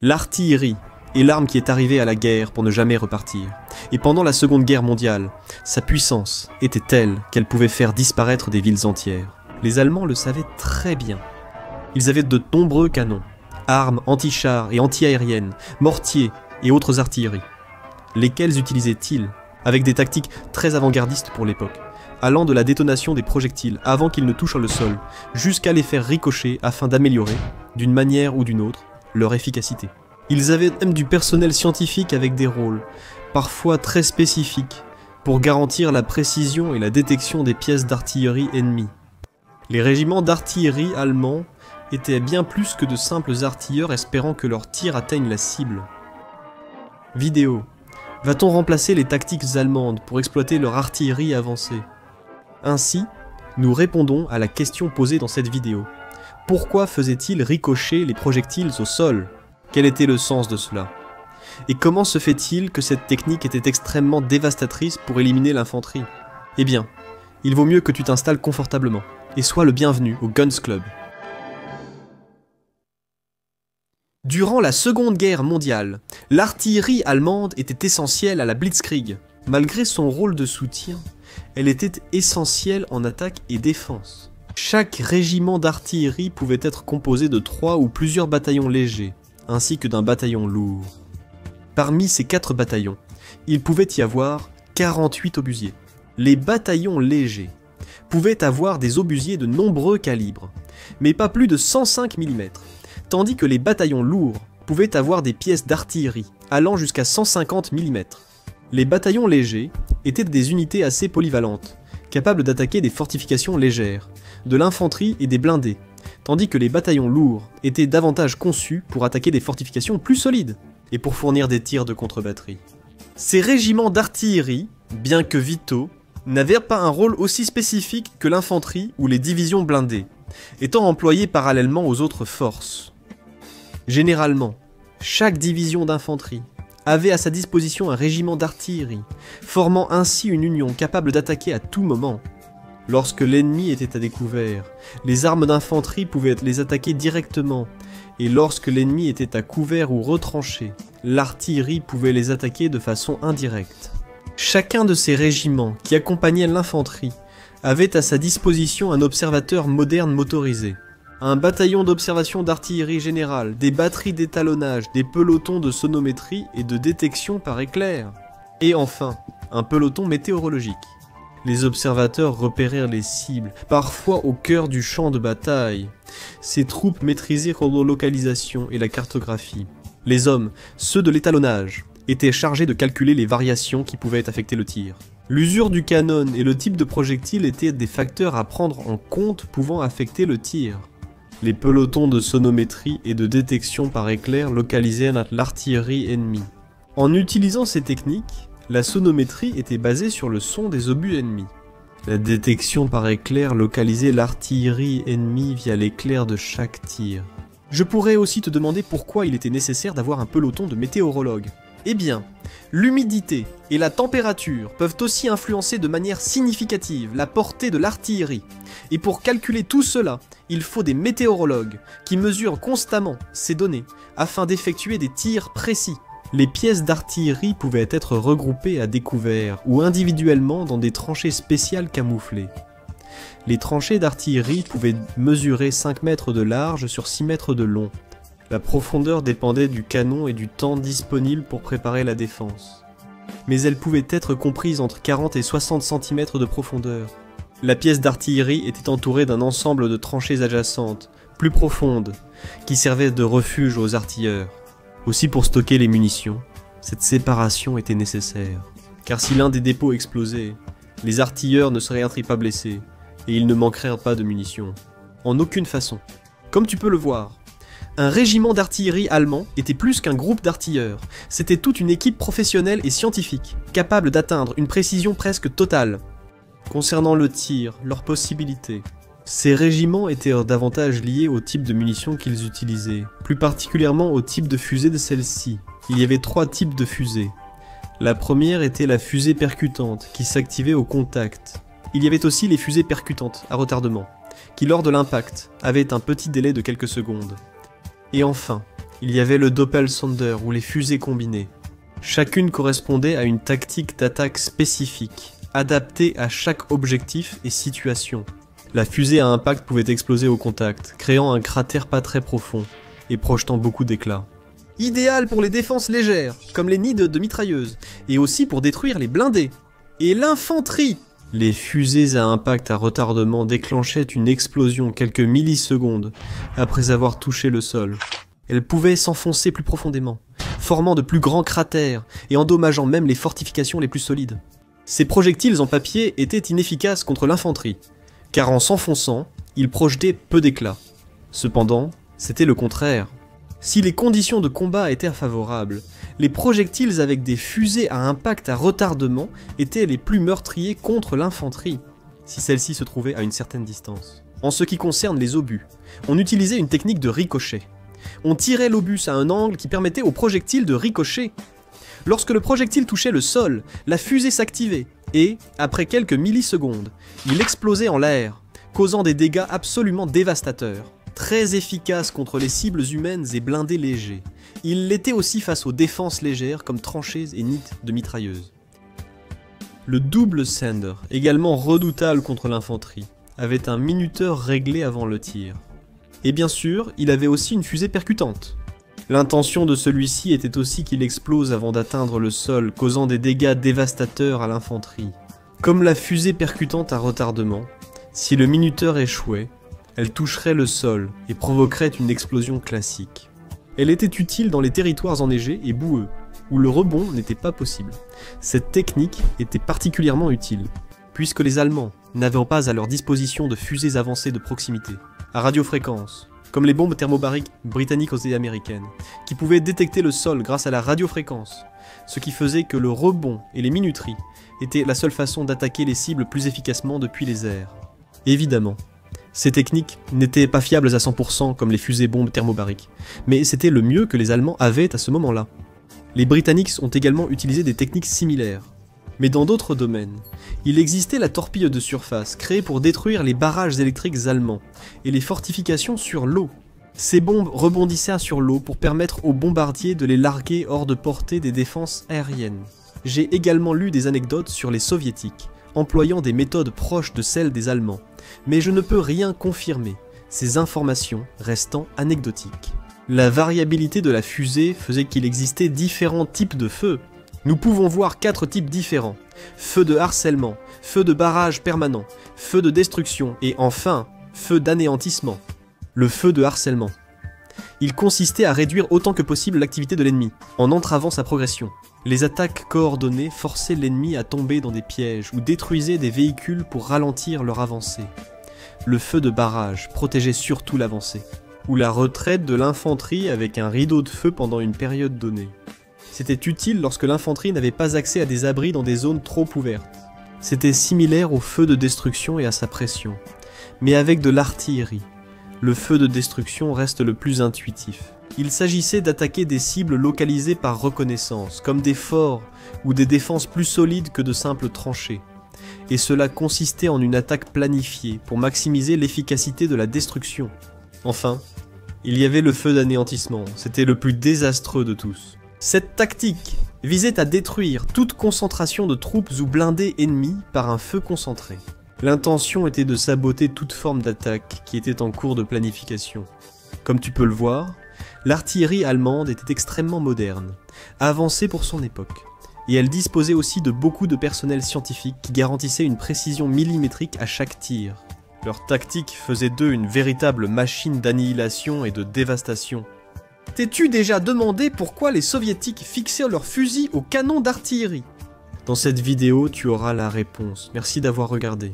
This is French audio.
L'artillerie est l'arme qui est arrivée à la guerre pour ne jamais repartir. Et pendant la Seconde Guerre mondiale, sa puissance était telle qu'elle pouvait faire disparaître des villes entières. Les Allemands le savaient très bien. Ils avaient de nombreux canons, armes anti-chars et anti-aériennes, mortiers et autres artilleries. Lesquels utilisaient-ils? Avec des tactiques très avant-gardistes pour l'époque, allant de la détonation des projectiles avant qu'ils ne touchent le sol, jusqu'à les faire ricocher afin d'améliorer, d'une manière ou d'une autre, leur efficacité. Ils avaient même du personnel scientifique avec des rôles, parfois très spécifiques, pour garantir la précision et la détection des pièces d'artillerie ennemies. Les régiments d'artillerie allemands étaient bien plus que de simples artilleurs espérant que leurs tirs atteignent la cible. Vidéo. Va-t-on remplacer les tactiques allemandes pour exploiter leur artillerie avancée? Ainsi, nous répondons à la question posée dans cette vidéo. Pourquoi faisaient-ils ricocher les projectiles au sol? Quel était le sens de cela? Et comment se fait-il que cette technique était extrêmement dévastatrice pour éliminer l'infanterie? Eh bien, il vaut mieux que tu t'installes confortablement, et sois le bienvenu au Guns Club. Durant la Seconde Guerre mondiale, l'artillerie allemande était essentielle à la Blitzkrieg. Malgré son rôle de soutien, elle était essentielle en attaque et défense. Chaque régiment d'artillerie pouvait être composé de 3 ou plusieurs bataillons légers, ainsi que d'un bataillon lourd. Parmi ces 4 bataillons, il pouvait y avoir 48 obusiers. Les bataillons légers pouvaient avoir des obusiers de nombreux calibres, mais pas plus de 105 mm, tandis que les bataillons lourds pouvaient avoir des pièces d'artillerie allant jusqu'à 150 mm. Les bataillons légers étaient des unités assez polyvalentes, capables d'attaquer des fortifications légères, de l'infanterie et des blindés, tandis que les bataillons lourds étaient davantage conçus pour attaquer des fortifications plus solides et pour fournir des tirs de contre-batterie. Ces régiments d'artillerie, bien que vitaux, n'avaient pas un rôle aussi spécifique que l'infanterie ou les divisions blindées, étant employés parallèlement aux autres forces. Généralement, chaque division d'infanterie avait à sa disposition un régiment d'artillerie, formant ainsi une union capable d'attaquer à tout moment. Lorsque l'ennemi était à découvert, les armes d'infanterie pouvaient les attaquer directement, et lorsque l'ennemi était à couvert ou retranché, l'artillerie pouvait les attaquer de façon indirecte. Chacun de ces régiments qui accompagnaient l'infanterie avait à sa disposition un observateur moderne motorisé, un bataillon d'observation d'artillerie générale, des batteries d'étalonnage, des pelotons de sonométrie et de détection par éclair, et enfin, un peloton météorologique. Les observateurs repérèrent les cibles, parfois au cœur du champ de bataille. Ces troupes maîtrisaient leur localisation et la cartographie. Les hommes, ceux de l'étalonnage, étaient chargés de calculer les variations qui pouvaient affecter le tir. L'usure du canon et le type de projectile étaient des facteurs à prendre en compte pouvant affecter le tir. Les pelotons de sonométrie et de détection par éclair localisaient l'artillerie ennemie. En utilisant ces techniques, la sonométrie était basée sur le son des obus ennemis. La détection par éclair localisait l'artillerie ennemie via l'éclair de chaque tir. Je pourrais aussi te demander pourquoi il était nécessaire d'avoir un peloton de météorologues. Eh bien, l'humidité et la température peuvent aussi influencer de manière significative la portée de l'artillerie. Et pour calculer tout cela, il faut des météorologues qui mesurent constamment ces données afin d'effectuer des tirs précis. Les pièces d'artillerie pouvaient être regroupées à découvert ou individuellement dans des tranchées spéciales camouflées. Les tranchées d'artillerie pouvaient mesurer 5 mètres de large sur 6 mètres de long. La profondeur dépendait du canon et du temps disponible pour préparer la défense. Mais elles pouvaient être comprises entre 40 et 60 cm de profondeur. La pièce d'artillerie était entourée d'un ensemble de tranchées adjacentes, plus profondes, qui servaient de refuge aux artilleurs. Aussi pour stocker les munitions, cette séparation était nécessaire, car si l'un des dépôts explosait, les artilleurs ne seraient pas blessés, et ils ne manqueraient pas de munitions. En aucune façon. Comme tu peux le voir, un régiment d'artillerie allemand était plus qu'un groupe d'artilleurs, c'était toute une équipe professionnelle et scientifique, capable d'atteindre une précision presque totale. Concernant le tir, leurs possibilités, ces régiments étaient davantage liés au type de munitions qu'ils utilisaient, plus particulièrement au type de fusée de celle-ci. Il y avait 3 types de fusées. La première était la fusée percutante, qui s'activait au contact. Il y avait aussi les fusées percutantes, à retardement, qui lors de l'impact, avaient un petit délai de quelques secondes. Et enfin, Il y avait le Doppelsonder ou les fusées combinées. Chacune correspondait à une tactique d'attaque spécifique, adaptée à chaque objectif et situation. La fusée à impact pouvait exploser au contact, créant un cratère pas très profond et projetant beaucoup d'éclats. Idéal pour les défenses légères, comme les nids de mitrailleuses, et aussi pour détruire les blindés. Et l'infanterie! Les fusées à impact à retardement déclenchaient une explosion quelques millisecondes après avoir touché le sol. Elles pouvaient s'enfoncer plus profondément, formant de plus grands cratères et endommageant même les fortifications les plus solides. Ces projectiles en papier étaient inefficaces contre l'infanterie, car en s'enfonçant, ils projetaient peu d'éclats. Cependant, c'était le contraire. Si les conditions de combat étaient favorables, les projectiles avec des fusées à impact à retardement étaient les plus meurtriers contre l'infanterie, si celle-ci se trouvait à une certaine distance. En ce qui concerne les obus, on utilisait une technique de ricochet. On tirait l'obus à un angle qui permettait au projectile de ricocher. Lorsque le projectile touchait le sol, la fusée s'activait et, après quelques millisecondes, il explosait en l'air, causant des dégâts absolument dévastateurs. Très efficace contre les cibles humaines et blindés légers. Il l'était aussi face aux défenses légères comme tranchées et nids de mitrailleuses. Le double Sender, également redoutable contre l'infanterie, avait un minuteur réglé avant le tir. Et bien sûr, il avait aussi une fusée percutante. L'intention de celui-ci était aussi qu'il explose avant d'atteindre le sol, causant des dégâts dévastateurs à l'infanterie. Comme la fusée percutante à retardement, si le minuteur échouait, elle toucherait le sol et provoquerait une explosion classique. Elle était utile dans les territoires enneigés et boueux, où le rebond n'était pas possible. Cette technique était particulièrement utile, puisque les Allemands n'avaient pas à leur disposition de fusées avancées de proximité, à radiofréquence, comme les bombes thermobariques britanniques et américaines, qui pouvaient détecter le sol grâce à la radiofréquence, ce qui faisait que le rebond et les minuteries étaient la seule façon d'attaquer les cibles plus efficacement depuis les airs. Évidemment, ces techniques n'étaient pas fiables à 100% comme les fusées bombes thermobariques, mais c'était le mieux que les Allemands avaient à ce moment-là. Les Britanniques ont également utilisé des techniques similaires. Mais dans d'autres domaines, il existait la torpille de surface, créée pour détruire les barrages électriques allemands et les fortifications sur l'eau. Ces bombes rebondissaient sur l'eau pour permettre aux bombardiers de les larguer hors de portée des défenses aériennes. J'ai également lu des anecdotes sur les soviétiques, employant des méthodes proches de celles des Allemands, mais je ne peux rien confirmer, ces informations restant anecdotiques. La variabilité de la fusée faisait qu'il existait différents types de feux. Nous pouvons voir 4 types différents: feu de harcèlement, feu de barrage permanent, feu de destruction et enfin, feu d'anéantissement. Le feu de harcèlement. Il consistait à réduire autant que possible l'activité de l'ennemi, en entravant sa progression. Les attaques coordonnées forçaient l'ennemi à tomber dans des pièges ou détruisaient des véhicules pour ralentir leur avancée. Le feu de barrage protégeait surtout l'avancée, ou la retraite de l'infanterie avec un rideau de feu pendant une période donnée. C'était utile lorsque l'infanterie n'avait pas accès à des abris dans des zones trop ouvertes. C'était similaire au feu de destruction et à sa pression, mais avec de l'artillerie. Le feu de destruction reste le plus intuitif. Il s'agissait d'attaquer des cibles localisées par reconnaissance, comme des forts ou des défenses plus solides que de simples tranchées. Et cela consistait en une attaque planifiée pour maximiser l'efficacité de la destruction. Enfin, il y avait le feu d'anéantissement, c'était le plus désastreux de tous. Cette tactique visait à détruire toute concentration de troupes ou blindés ennemis par un feu concentré. L'intention était de saboter toute forme d'attaque qui était en cours de planification. Comme tu peux le voir, l'artillerie allemande était extrêmement moderne, avancée pour son époque, et elle disposait aussi de beaucoup de personnel scientifique qui garantissait une précision millimétrique à chaque tir. Leur tactique faisait d'eux une véritable machine d'annihilation et de dévastation. T'es-tu déjà demandé pourquoi les soviétiques fixaient leurs fusils au canon d'artillerie ? Dans cette vidéo, tu auras la réponse. Merci d'avoir regardé.